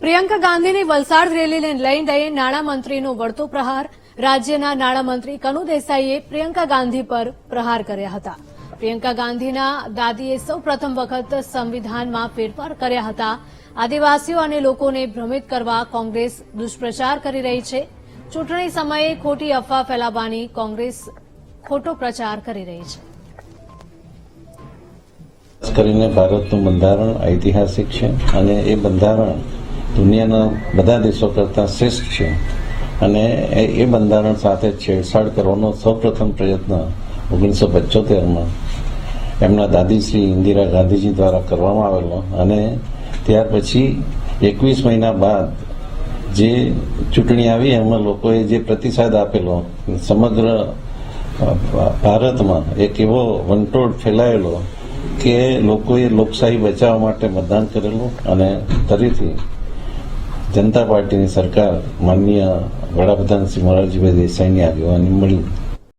પ્રિયંકા ગાંધીની વલસાડ રેલીને લઈને નાણામંત્રીનો વળતો પ્રહાર. રાજ્યના નાણામંત્રી કનુ દેસાઈએ પ્રિયંકા ગાંધી પર પ્રહાર કર્યા હતા. પ્રિયંકા ગાંધીના દાદીએ સૌ પ્રથમ વખત સંવિધાનમાં ફેરફાર કર્યા હતા. આદિવાસીઓ અને લોકોને ભ્રમિત કરવા કોંગ્રેસ દુષ્પ્રચાર કરી રહી છે. ચૂંટણી સમયે ખોટી અફવા ફેલાવવાની કોંગ્રેસ ખોટો પ્રચાર કરી રહી છે. ખાસ કરીને ભારતનું બંધારણ ઐતિહાસિક છે અને એ બંધારણ દુનિયાના બધા દેશો કરતાં શ્રેષ્ઠ છે અને એ બંધારણ સાથે છેડછાડ કરવાનો સૌપ્રથમ પ્રયત્ન 1975માં એમના દાદી શ્રી ઇન્દિરા ગાંધીજી દ્વારા કરવામાં આવેલો અને ત્યાર પછી 21 મહિના બાદ જે ચૂંટણી આવી એમાં લોકોએ જે પ્રતિસાદ આપેલો સમગ્ર ભારતમાં એક એવો વંટોળ ફેલાયેલો કે લોકોએ લોકશાહી બચાવવા માટે મતદાન કરેલું અને ફરીથી જનતા પાર્ટીની સરકાર માનનીય વડાપ્રધાન શ્રી મોરારજીભાઈ દેસાઈની આગેવાની મળી.